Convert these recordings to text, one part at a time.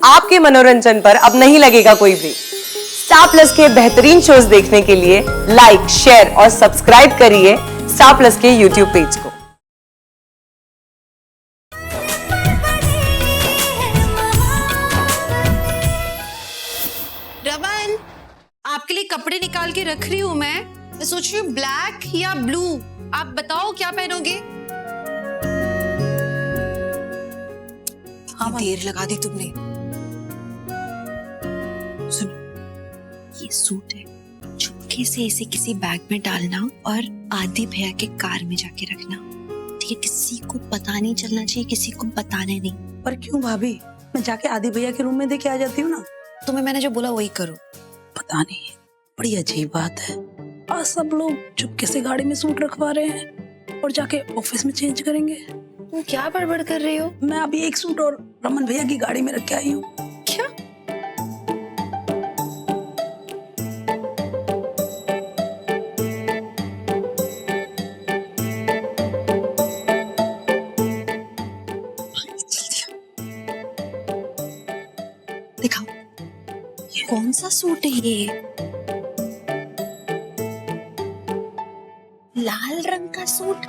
आपके मनोरंजन पर अब नहीं लगेगा कोई ब्रेक। स्टार प्लस के बेहतरीन शोज देखने के लिए लाइक, शेयर और सब्सक्राइब करिए स्टार प्लस के यूट्यूब पेज को। रमन, आपके लिए कपड़े निकाल के रख रही हूँ मैं सोच रही हूँ ब्लैक या ब्लू, आप बताओ क्या पहनोगे? हाँ, देर लगा दी तुमने। सुन, ये सूट है, चुपके से इसे किसी बैग में डालना और आदि भैया के कार में जाके रखना, ठीक है? किसी को पता नहीं चलना चाहिए, किसी को बताने नहीं। पर क्यों भाभी, मैं जाके आदि भैया के रूम में देके आ जाती हूँ ना। तुम्हें मैंने जो बोला वही करो। पता नहीं, बड़ी अजीब बात है, आज सब लोग चुपके से गाड़ी में सूट रखवा रहे हैं और जाके ऑफिस में चेंज करेंगे। तुम क्या बड़बड़ कर रही हो? मैं अभी एक सूट और रमन भैया की गाड़ी में रख के आई हूँ। क्या? दिखाओ, ये कौन सा सूट है? ये लाल रंग का सूट,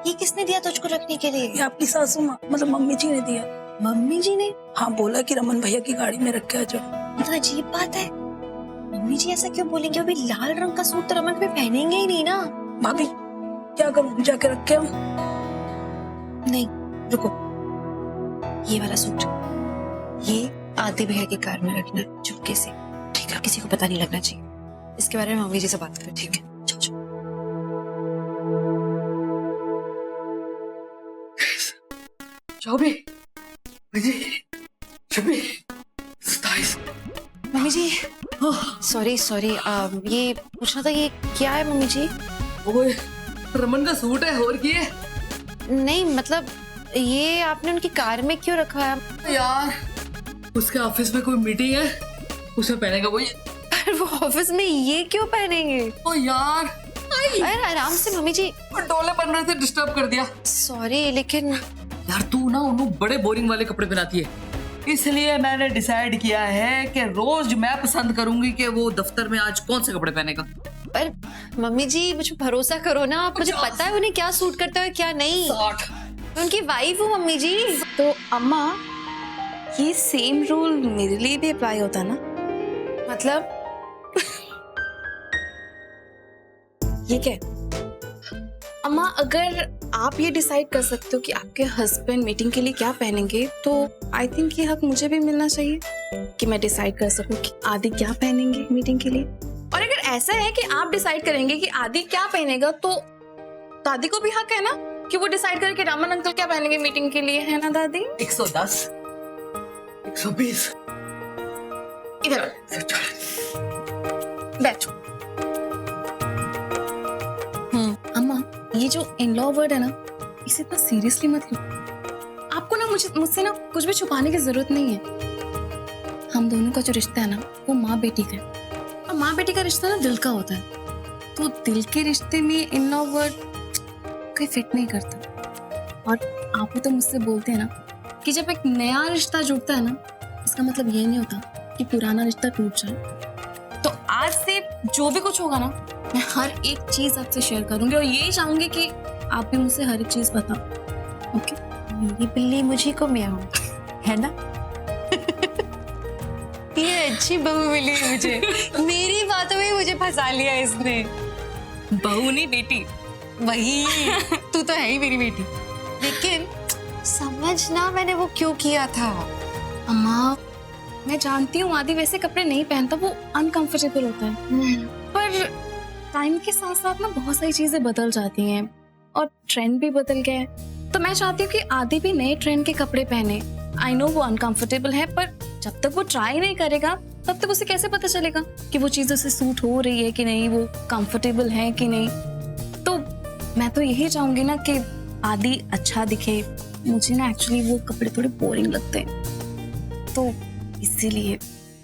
ये किसने दिया तुझको रखने के लिए? ये आपकी सासू माँ मतलब मम्मी जी ने दिया। मम्मी जी ने? हाँ, बोला कि रमन भैया की गाड़ी में रख के आ जाओ। मतलब अजीब बात है, मम्मी जी ऐसा क्यों बोलेंगे? अभी लाल रंग का सूट तो रमन पे पहनेंगे ही नहीं ना। भाभी क्या करूँ, जाके रख के आऊं? नहीं, रुको, ये वाला सूट, ये आदि भैया की कार में रखना चुपके से, ठीक है? किसी को पता नहीं लगना चाहिए। इसके बारे में मम्मी जी से बात कर, ठीक है? चलो चलो। मम्मी जी, सॉरी, ये पूछना था, ये क्या है मम्मी जी? ओए, रमन का सूट है और की है? नहीं मतलब ये आपने उनकी कार में क्यों रखा है? यार, उसके ऑफिस में कोई मीटिंग है, उसे पहनेगा वो। पर वो ऑफिस में ये क्यों पहनेंगे? ओ यार, अरे आराम से मम्मी जी। डोले बन रहे थे, डिस्टर्ब कर दिया। सॉरी, लेकिन यार तू ना उन्हें बड़े बोरिंग वाले कपड़े पहनाती है, इसलिए मैंने डिसाइड किया है कि रोज मैं पसंद करूंगी कि वो दफ्तर में आज कौन से कपड़े पहनेगा। पर मम्मी जी मुझे भरोसा करो ना, आप, मुझे पता है उन्हें क्या सूट करता है क्या नहीं। मैं उनकी वाइफ हूँ मम्मी जी। तो अम्मा, ये सेम रूल मेरे लिए भी अप्लाई होता ना? मतलब ये क्या? अम्मा, अगर आप ये डिसाइड कर सकते हो कि आपके हस्बैंड मीटिंग के लिए क्या पहनेंगे, तो आई थिंक ये हक मुझे भी मिलना चाहिए कि मैं डिसाइड कर सकूं कि आदि क्या पहनेंगे मीटिंग के लिए। और अगर ऐसा है कि आप डिसाइड करेंगे कि आदि क्या पहनेगा, तो दादी को भी हक है ना कि वो डिसाइड करे कि रमन अंकल क्या पहनेंगे मीटिंग के लिए, है ना दादी? 110, 120, इधर बैठो। अम्मा, ये जो इन लॉ वर्ड है ना, इसे इतना सीरियसली मत लो। आपको ना मुझसे ना कुछ भी छुपाने की जरूरत नहीं है। हम दोनों का जो रिश्ता है ना, वो माँ बेटी का है, और माँ बेटी का रिश्ता ना दिल का होता है। तो दिल के रिश्ते में इन लॉ वर्ड कोई फिट नहीं करता। और आप भी तो मुझसे बोलते हैं ना कि जब एक नया रिश्ता जुड़ता है ना, इसका मतलब ये नहीं होता कि पुराना रिश्ता टूट जाए। तो आज से जो भी कुछ होगा ना, मैं हर एक चीज आपसे शेयर करूंगी और यही चाहूंगी कि आप भी मुझसे हर एक चीज बताओ। ओके? मेरी बिल्ली मुझे को म्याऊं, है ना? ये अच्छी बहू मिली मुझे। मेरी बातों में मुझे फंसा लिया इसने। बहू नहीं बेटी। वही, तू तो है ही मेरी बेटी। लेकिन समझना मैंने वो क्यों किया था। अम्मा, मैं जानती हूँ आदि वैसे कपड़े नहीं पहनता, वो अनकंफर्टेबल होता है। पर टाइम के साथ साथ ना बहुत सारी चीजें बदल जाती हैं और ट्रेंड भी बदल गया है। तो मैं चाहती हूँ कि आदि भी नए ट्रेंड के कपड़े पहने। आई नो वो अनकंफर्टेबल है, पर जब तक वो ट्राई नहीं करेगा तब तक उसे कैसे पता चलेगा कि वो चीज उसे सूट हो रही है कि नहीं, वो कंफर्टेबल है कि नहीं। तो मैं तो यही चाहूंगी ना कि आदि अच्छा दिखे। मुझे ना एक्चुअली वो कपड़े थोड़े बोरिंग लगते हैं, तो इसीलिए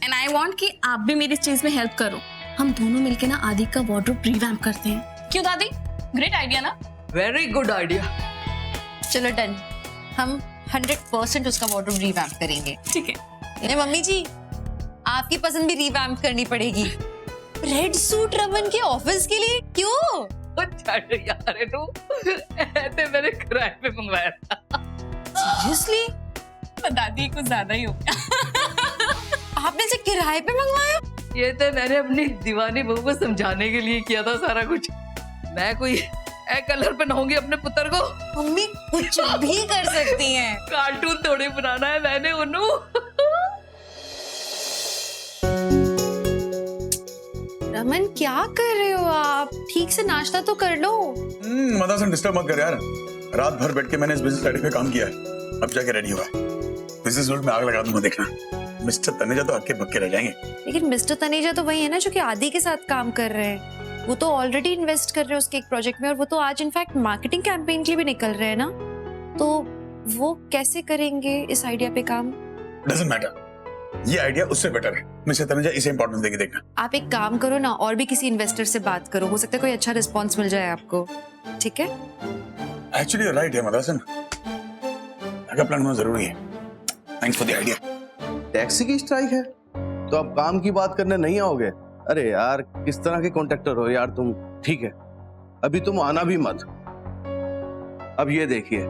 एंड आई वांट कि आप भी मेरी इस चीज में हेल्प करो। हम दोनों मिलके ना आदि का वार्डरोब रिवैम्प करते हैं। क्यों दादी? ग्रेट आइडिया ना? Very good idea. चलो डन, हम 100% उसका वार्डरोब रिवैम्प करेंगे। ठीक है। नहीं मम्मी जी, आपकी पसंद भी रिवैम्प करनी पड़ेगी। रेड सूट रमन के ऑफिस के लिए क्यों? छाड़ो यार इन्हू, ऐसे मैंने किराए पे मंगवाया था। सीरियसली? बता दी कुछ ज्यादा ही हो गया। आपने इसे किराए पे मंगवाया? ये तो मैंने अपनी दीवानी बहू को समझाने के लिए किया था सारा कुछ। मैं कोई कलर पहनाऊंगी अपने पुत्र को? मम्मी कुछ भी कर सकती हैं। कार्टून थोड़ी बनाना है मैंने उन्नू। रमन क्या कर रहे हो आप? ठीक से नाश्ता तो कर लो। मदासन डिस्टर्ब मत कर यार। रात भर बैठ के मैंने इस बिजनेस आइडिया पे काम किया है, अब जाके रेडी हुआ है। बिजनेस वर्ल्ड में आग लगा दूंगा, देखना। मिस्टर तनेजा तो हक्के बक्के रह जाएंगे। लेकिन मिस्टर तनेजा तो वही है ना जो कि आदि के साथ काम कर रहे हैं। वो तो ऑलरेडी इन्वेस्ट कर रहे हैं उसके एक प्रोजेक्ट में, और वो तो आज इनफैक्ट मार्केटिंग कैंपेन के लिए भी निकल रहे हैं ना। तो वो कैसे करेंगे इस आइडिया पे काम? डजंट मैटर, ये आइडिया उससे बेटर है। मिस्टर तनेजा इसे इंपॉर्टेंस देंगे, देखना। आप एक काम करो ना, और भी किसी इन्वेस्टर से बात करो, हो सकता है कोई अच्छा रिस्पॉन्स मिल जाए आपको। ठीक है? एक्चुअली राइट है मदासन, बैकअप प्लान होना जरूरी है। Thanks for the idea. Taxi की स्ट्राइक है तो अब काम की बात करने नहीं आओगे? अरे यार किस तरह के कॉन्ट्रैक्टर हो यार तुम। ठीक है, अभी तुम आना भी मत। अब ये देखिए,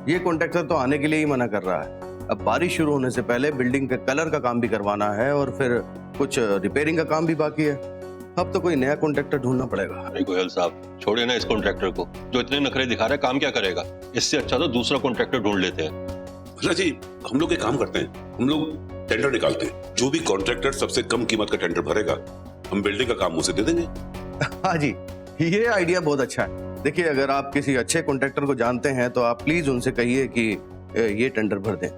ये कॉन्ट्रैक्टर तो आने के लिए ही मना कर रहा है। अब बारिश शुरू होने से पहले बिल्डिंग के कलर का काम भी करवाना है, और फिर कुछ रिपेयरिंग का काम भी बाकी है। अब तो कोई नया कॉन्ट्रैक्टर ढूंढना पड़ेगा। अरे गोयल साहब, छोड़िए ना इस कॉन्ट्रैक्टर को, जो इतने नखरे दिखा रहा है। काम क्या करेगा? इससे अच्छा तो दूसरा कॉन्ट्रैक्टर ढूंढ लेते हैं। भला जी, हम लोग एक काम करते हैं, हम लोग टेंडर निकालते हैं। जो भी कॉन्ट्रैक्टर सबसे कम कीमत का टेंडर भरेगा, हम बिल्डिंग का काम उसे दे देंगे। हाँ जी, ये आइडिया बहुत अच्छा है। देखिए, अगर आप किसी अच्छे कॉन्ट्रैक्टर को जानते हैं तो आप प्लीज उनसे कहिए कि ये टेंडर भर दें।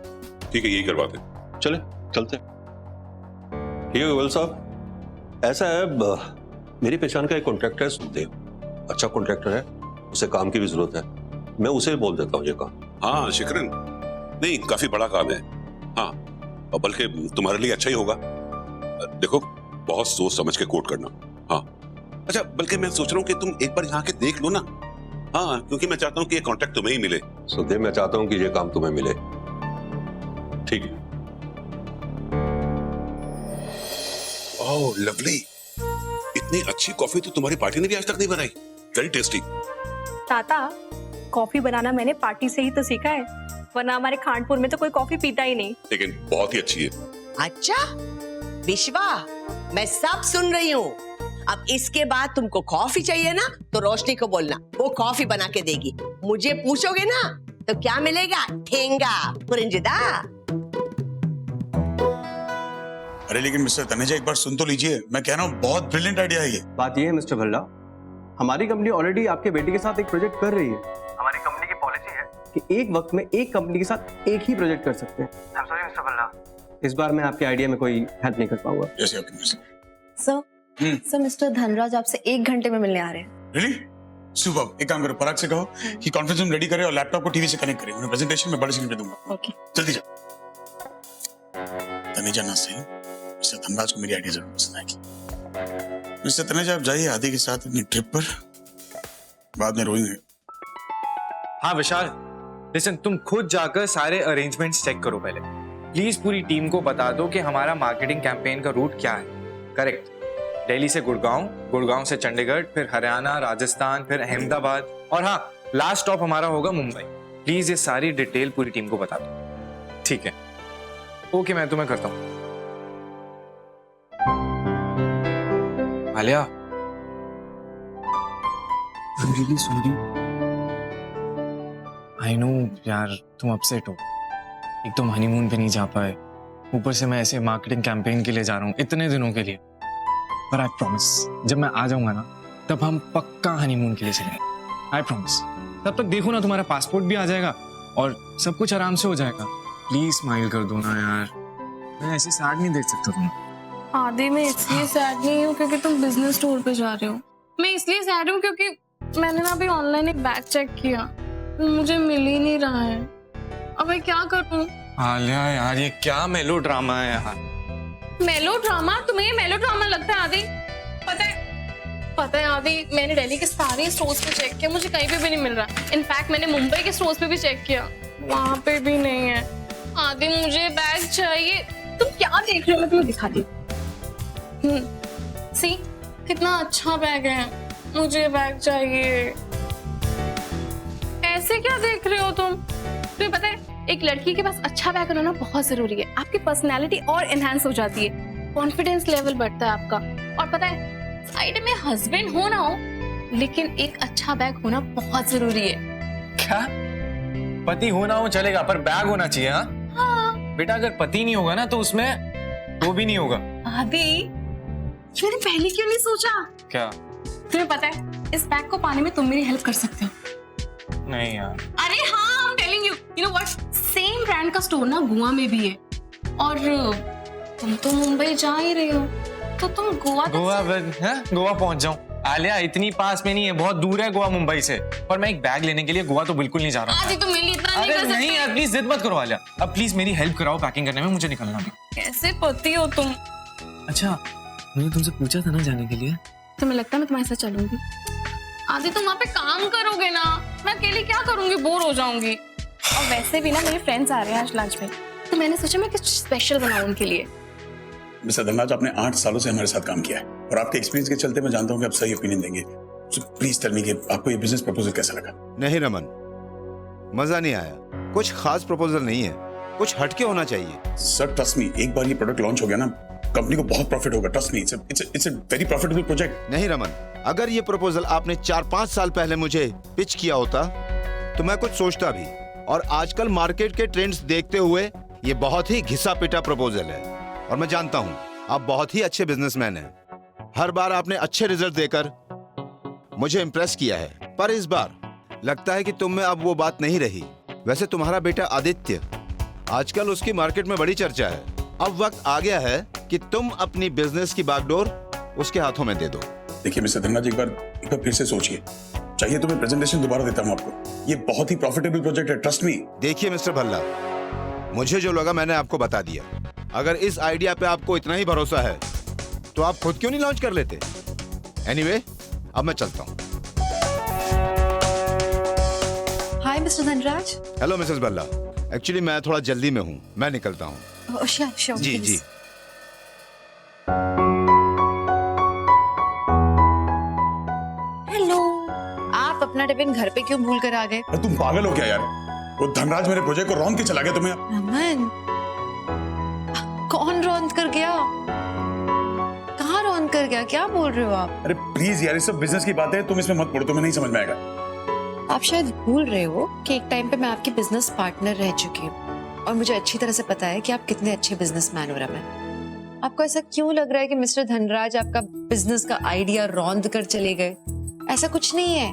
ठीक है, यही करवाते हैं। चले चलते हैं। ठीक है गोयल साहब, ऐसा है मेरी पहचान का एक कॉन्ट्रैक्टर है सुखदेव, अच्छा कॉन्ट्रैक्टर है, उसे काम की भी जरूरत है। मैं उसे बोल देता हूँ ये काम। हाँ शिखरन, नहीं काफी बड़ा काम है। हाँ, और बल्कि तुम्हारे लिए अच्छा ही होगा। देखो, बहुत सोच समझ के कोट करना। हाँ अच्छा, बल्कि मैं सोच रहा हूँ कि तुम एक बार यहाँ के देख लो ना। हाँ, क्योंकि मैं चाहता हूँ कि ये कॉन्ट्रैक्ट तुम्हें ही मिले। सुखदेव, मैं चाहता हूँ कि ये काम तुम्हें मिले। ठीक है। ओह लवली, इतनी अच्छी कॉफी तो तुम्हारी पार्टी ने भी आज तक नहीं बनाई। Very tasty. ताता, कॉफी बनाना मैंने पार्टी से ही तो सीखा है, वरना हमारे खानपुर में तो कोई कॉफी पीता ही नहीं। लेकिन बहुत ही अच्छी है। अच्छा विश्वा, मैं सब सुन रही हूँ। अब इसके बाद तुमको कॉफी चाहिए ना तो रोशनी को बोलना, वो कॉफी बना के देगी। मुझे पूछोगे ना तो क्या मिलेगा? ठेंगा पुरंजिदा। अरे लेकिन मिस्टर तनेजा, एक बार सुन तो लीजिए, मैं कह रहा हूँ बहुत ब्रिलियंट आइडिया है ये। बात ये है मिस्टर भल्ला, हमारी कंपनी ऑलरेडी आपके बेटे के साथ एक प्रोजेक्ट कर रही है। हमारी कंपनी की पॉलिसी है कि एक वक्त में एक कंपनी के साथ एक ही प्रोजेक्ट कर सकते हैं। I'm sorry, मिस्टर भल्ला, इस बार मैं आपके आइडिया में कोई हेल्प नहीं कर पाऊंगा। जैसे आपकी सर मिस्टर धनराज आपसे 1 घंटे में मिलने आ रहे हैं। रियली? सुपर। एक काम करो, पराग से कहो कि कॉन्फ्रेंस रूम रेडी करे और लैपटॉप को टीवी से कनेक्ट करे। उन्हें प्रेजेंटेशन में बड़े स्क्रीन पे दूंगा। ओके। जल्दी जा। तनेजा ना सही, मिस्टर धनराज को मेरी आइडिया जरूर पसंद आएगी। मिस्टर तनेजा, आप जाइए आदि के साथ अपनी ट्रिप पर, बाद में रोएंगे। हाँ विशाल, लिसन, तुम खुद जाकर सारे अरेंजमेंट्स चेक करो पहले। प्लीज पूरी टीम को बता दो कि हमारा मार्केटिंग कैंपेन का रूट क्या है। करेक्ट, दिल्ली से गुड़गांव, गुड़गांव से चंडीगढ़, फिर हरियाणा, राजस्थान, फिर अहमदाबाद, और हाँ लास्ट स्टॉप हमारा होगा मुंबई। प्लीज ये सारी डिटेल पूरी टीम को बता दो। ठीक है, ओके, मैं तुम्हें करता हूँ। Alia, really sorry. I know यार, तुम अपसेट हो। एक तुम हनीमून पे नहीं जा पाए, ऊपर से मैं ऐसे मार्केटिंग कैंपेन के लिए जा रहा हूँ इतने दिनों के लिए। पर आई प्रॉमिस, जब मैं आ जाऊंगा ना तब हम पक्का हनीमून के लिए चलेंगे। I promise. तब तक देखो ना, तुम्हारा पासपोर्ट भी आ जाएगा और सब कुछ आराम से हो जाएगा। प्लीज स्माइल कर दो ना यार, मैं ऐसे सैड नहीं देख सकता तुम्हें। आदि, मैं इसलिए सैड नहीं हूँ क्योंकि तुम बिजनेस टूर पे जा रहे हो। मैं इसलिए सैड हूँ क्योंकि मैंने ना अभी ऑनलाइन एक बैग चेक किया, मुझे मिल ही नहीं रहा है। अब मैं क्या करूँ? आलिया यार, ये क्या मेलो ड्रामा है यार। मेलो ड्रामा? तुम्हें ये मेलो ड्रामा लगता है आदि? पता है आदि, मैंने दिल्ली के सारे स्टोर्स पे चेक किया, मुझे कहीं पे भी नहीं मिल रहा। इनफैक्ट मैंने मुंबई के स्टोर्स पे भी चेक किया, वहां पे भी नहीं है। आदि, मुझे बैग चाहिए। तुम देख रही हो, मैं तुम्हें दिखाती हूँ। सी कितना अच्छा बैग है, मुझे बैग चाहिए। ऐसे क्या देख रहे हो तुम? तुम्हें पता है एक लड़की के पास अच्छा बैग होना बहुत जरूरी है। आपकी पर्सनैलिटी और एनहांस हो जाती है, कॉन्फिडेंस लेवल बढ़ता है आपका। और पता है साइड में हस्बैंड हो ना हो, लेकिन एक अच्छा बैग होना बहुत जरूरी है। क्या? पति होना हो चलेगा पर बैग होना चाहिए? हाँ बेटा, अगर पति नहीं होगा ना तो उसमें वो भी नहीं होगा। आदि मैंने पहले क्यों नहीं सोचा? क्या? तुम्हें पता है इस बैग को पाने में तुम मेरी हेल्प कर सकते हो। नहीं यार। अरे हाँ, I'm telling you, you know what? Same brand का स्टोर ना गोवा में भी है। और तुम तो मुंबई जा ही रहे हो, तो तुम गोवा गोवा पहुंच जाऊं? आलिया इतनी पास में नहीं है, बहुत दूर है गोवा मुंबई से। पर मैं एक बैग लेने के लिए गोवा तो बिल्कुल नहीं जा रहा। आदि तुम मेरे लिए इतना नहीं कर सकते। नहीं यार, प्लीज जिद मत करो आलिया। अब प्लीज मेरी हेल्प कराओ पैकिंग करने में, मुझे निकलना भी। कैसे पति हो तुम? अच्छा, मैंने तुमसे पूछा था ना जाने के लिए। तुम्हें लगता है मैं तुम्हारे साथ चलूंगी? आदि तुम वहाँ पे काम करोगे ना, मैं अकेले क्या करूंगी, बोर हो जाऊंगी। और वैसे भी ना मेरे फ्रेंड्स आ रहे हैं आज लंच में, तो मैंने सोचा मैं कुछ स्पेशल बनाऊं उनके लिए। मिस्टर धनराज, आपने 8 सालों से हमारे साथ काम किया है और आपके एक्सपीरियंस के चलते मैं जानता हूँ कि आप सही ओपिनियन देंगे। सो प्लीज टेल मी कि आपको ये बिजनेस प्रपोजल कैसा लगा? नहीं रमन, मजा नहीं आया। कुछ खास प्रपोजल नहीं है, कुछ हटके होना चाहिए। सर ट्रस्ट मी, एक बार ये प्रोडक्ट लॉन्च हो गया ना, कंपनी को बहुत प्रॉफिट होगा। Trust me, it's a very profitable project. नहीं रमन, अगर ये प्रपोजल आपने 4-5 साल पहले मुझे पिच किया होता तो मैं कुछ सोचता भी। और आजकल मार्केट के ट्रेंड्स देखते हुए ये बहुत ही घिसा पिटा प्रपोजल है। और मैं जानता हूं आप बहुत ही अच्छे बिजनेसमैन हैं। हर बार आपने अच्छे रिजल्ट देकर मुझे इंप्रेस किया है, पर इस बार लगता है कि तुम में अब वो बात नहीं रही। वैसे तुम्हारा बेटा आदित्य, आजकल उसकी मार्केट में बड़ी चर्चा है। अब वक्त आ गया है कि तुम अपनी बिजनेस की बागडोर उसके हाथों में दे दो। देखिए मिस्टर धनराज, एक बार फिर से सोचिए। चाहिए तो मैं प्रेजेंटेशन दोबारा देता हूँ आपको। ये बहुत ही प्रॉफिटेबल प्रोजेक्ट है, ट्रस्ट मी। देखिए मिस्टर भल्ला, मुझे जो लगा मैंने आपको बता दिया। अगर इस आइडिया पे आपको इतना ही भरोसा है तो आप खुद क्यों नहीं लॉन्च कर लेते? एनीवे, अब मैं चलता हूँ। हाय mister Dhanraj. Hello Mrs Bhalla, actually मैं थोड़ा जल्दी में हूँ, मैं निकलता हूँ। श्योर जी जी। हेलो, आप अपना टिफिन घर पे क्यों भूल कर आ गए? तुम पागल हो क्या यार? वो धनराज मेरे प्रोजेक्ट को रौंद के चला गया तुम्हें। रमन, कौन रौंद कर गया? कहाँ रौंद कर गया? क्या बोल रहे हो आप? अरे प्लीज यार, ये सब बिजनेस की बातें हैं, तुम इसमें मत पड़ो, तुम्हें नहीं समझ में आएगा। आप शायद भूल रहे हो कि एक टाइम पे मैं आपकी बिजनेस पार्टनर रह चुकी हूँ और मुझे अच्छी तरह से पता है कि आप कितने अच्छे बिजनेसमैन हो। रमन, आपको ऐसा क्यों लग रहा है कि मिस्टर धनराज आपका बिजनेस का आइडिया रौंद कर चले गए? ऐसा कुछ नहीं है।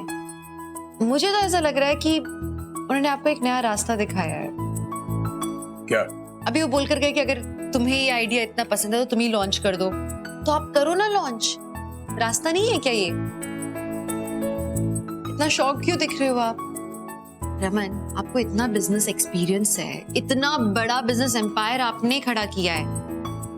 मुझे तो ऐसा लग रहा है कि उन्होंने आपको एक नया रास्ता दिखाया है। क्या? अभी वो बोल कर गए कि अगर तुम्हें ये आइडिया इतना पसंद है तो तुम ही लॉन्च कर दो, तो आप करो ना लॉन्च। रास्ता नहीं है क्या ये? इतना शौक क्यों दिख रहे हो आप? रमन, आपको इतना बिजनेस एक्सपीरियंस है, इतना बड़ा बिजनेस एम्पायर आपने खड़ा किया है,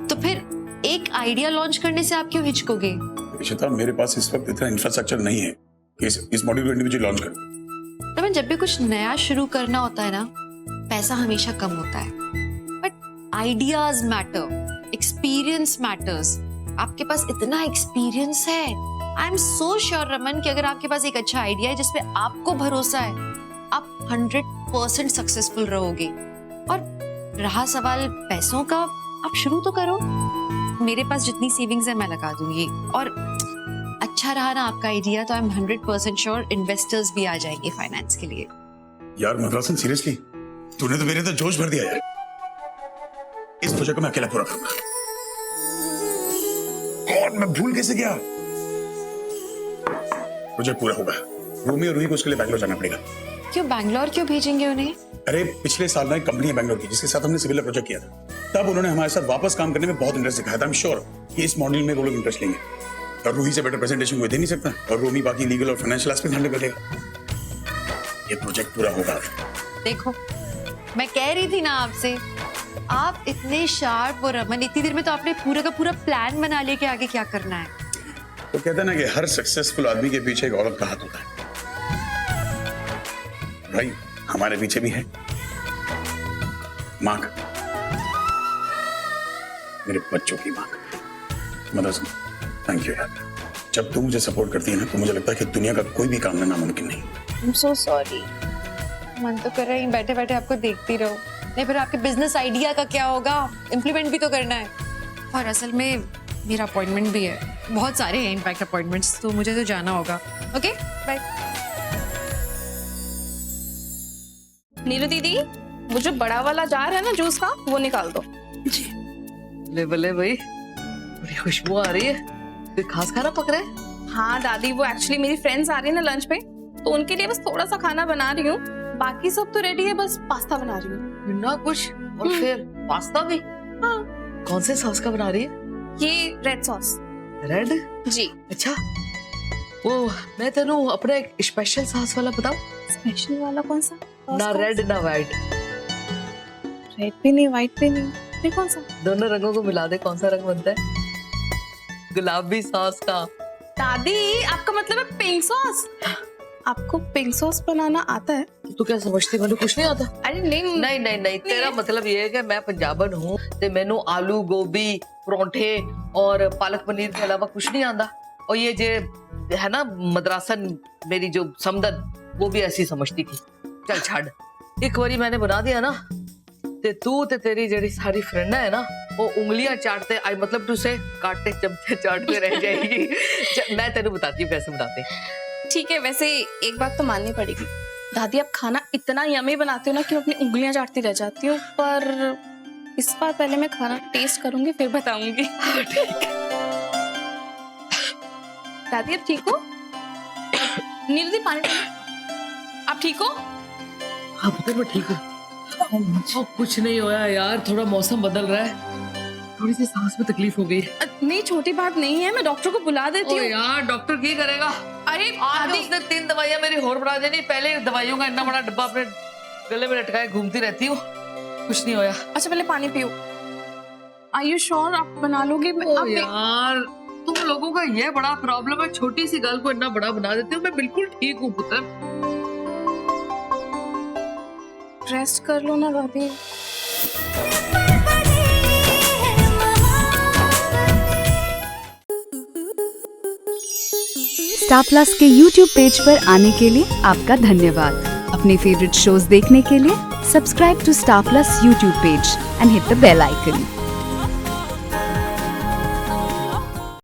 तो फिर एक आइडिया लॉन्च करने से आप क्यों हिचकोगे? इशिता, मेरे पास इस वक्त इतना इंफ्रास्ट्रक्चर नहीं है कि इस मॉड्यूल को इंडिविजुअली लॉन्च करूं। रमन, जब भी कुछ नया शुरू करना होता है ना, पैसा हमेशा कम होता है, but ideas matter, experience matters. आपके पास इतना एक्सपीरियंस है। I am so sure Raman कि अगर आपके पास एक अच्छा आइडिया है जिसपे आपको भरोसा है, आप 100% सक्सेसफुल रहोगे। और रहा सवाल पैसों का, आप शुरू तो करो। मेरे पास जितनी सेविंग्स है मैं लगा दूंगी, और अच्छा रहा ना आपका आइडिया तो आई एम 100% श्योर इन्वेस्टर्स भी आ जाएंगे फाइनेंस के लिए। यार मधुरासन, सीरियसली तूने तो मेरे अंदर जोश भर दिया यार। इस प्रोजेक्ट को मैं अकेला पूरा करूंगा। और मैं भूल कैसे गया? प्रोजेक्ट पूरा होगा। रूमी और रूही को उसके लिए बैंगलोर जाना पड़ेगा। क्यों बैंगलोर क्यों भेजेंगे उन्हें? अरे पिछले साल ना एक कंपनी है बैंगलोर की जिसके साथ हमने सिविल प्रोजेक्ट किया था, तब उन्होंने हमारे साथ वापस काम करने में बहुत इंटरेस्ट दिखाया था। आई एम श्योर कि इस मॉडल में वो लोग इंटरेस्ट लेंगे। और रूही से बेटर प्रेजेंटेशन कोई दे नहीं सकता, और रूमी बाकी लीगल और फाइनेंशियल एस्पेक्ट हैंडल कर लेगा। ये प्रोजेक्ट पूरा होगा। देखो, मैं कह रही थी ना आपसे, आप इतने शार्प हो रमन, इतनी देर में तो आपने पूरा का पूरा प्लान बना लिया कि आगे क्या करना है। तो कहते हैं ना कि हर सक्सेसफुल आदमी के पीछे एक औरत का हाथ होता है। भाई हमारे पीछे भी है माँ का। मेरे बच्चों की माँ। मदर थैंक यू यार, जब तू मुझे सपोर्ट करती है ना तो मुझे लगता है कि दुनिया का कोई भी काम ना नामुमकिन नहीं। I'm so sorry. मन तो कर रहा है बैठे बैठे आपको देखती रहो। नहीं फिर आपके बिजनेस आइडिया का क्या होगा, इम्प्लीमेंट भी तो करना है। और असल में मेरा अपॉइंटमेंट भी है, बहुत सारे हैं इनफैक्ट अपॉइंटमेंट्स, तो मुझे तो जाना होगा। Okay bye. नीलू दीदी, वो जो बड़ा वाला जार है ना जूस का, वो निकाल दो। ले बल्ले भाई, बड़ी खुशबू आ रही है। कोई खास खाना पक रहा है? हाँ दादी, वो एक्चुअली मेरी फ्रेंड्स आ रही है ना लंच पे, तो उनके लिए बस थोड़ा सा खाना बना रही हूँ, बाकी सब तो रेडी है, बस पास्ता बना रही हूँ। ना कुछ और फिर पास्ता भी? हाँ। कौन से सॉस का बना रही है? ये रेड सॉस। रेड? जी। अच्छा, वो मैं तेनू अपना एक स्पेशल सॉस वाला बताऊं? स्पेशल वाला कौन सा? ना रेड ना व्हाइट। रेड भी नहीं, व्हाइट भी नहीं, फिर कौन सा? दोनों रंगों को मिला दे, कौन सा रंग बनता है? गुलाबी सॉस का। दादी आपका मतलब है पिंक सॉस? आपको पिंक सॉस बनाना आता है? तू क्या समझती है, मैंने कुछ नहीं आता? अरे नहीं नहीं नहीं नहीं, तेरा मतलब ये है कि मैं पंजाबन हूँ ते मैनू आलू गोभी परोंठे और पालक पनीर के अलावा कुछ नहीं आता। और ये जे है ना मद्रासन मेरी जो समदन, वो भी ऐसी समझती थी। चल छाड़, एक बारी मैंने बना दिया ना ते तू ते तेरी जेडी सारी फ्रेंड है ना, वो उंगलियां चाटते आई मतलब टू से काटते चमचे चाटते रह जाएगी। मैं तेरे बताती हूँ कैसे बनाते। ठीक है, वैसे एक बात तो माननी पड़ेगी दादी, आप खाना इतना यमी बनाते हो ना कि मैं अपनी उंगलियां चाटती रह जाती हूँ, पर इस बार पहले मैं खाना टेस्ट करूंगी फिर बताऊंगी। दादी आप ठीक हो? नीलू दी पानी दो। आप ठीक हो? हाँ पुत्र मैं ठीक हूँ। कुछ नहीं होया यार, थोड़ा मौसम बदल रहा है, थोड़ी सी सांस में तकलीफ हो गई। नहीं छोटी बात नहीं है, मैं डॉक्टर को बुला देती हूँ। यार डॉक्टर क्या करेगा? अरे आज उसने 3 दवाइयां मेरी और बढ़ा देनी। पहले दवाइयों का इतना बड़ा डब्बा अपने गले में लटकाए घूमती रहती हूँ, कुछ नहीं होया। अच्छा पहले पानी पियो। आर यू श्योर आप बना लोगे? यार तुम लोगों का ये बड़ा प्रॉब्लम है, छोटी सी गल को इतना बड़ा बना देती हूँ। मैं बिल्कुल ठीक हूँ पुत्र। रेस्ट कर लो ना दादी। स्टार प्लस के YouTube पेज पर आने के लिए आपका धन्यवाद। अपने फेवरेट शोज देखने के लिए subscribe to Star Plus YouTube page and hit the bell icon.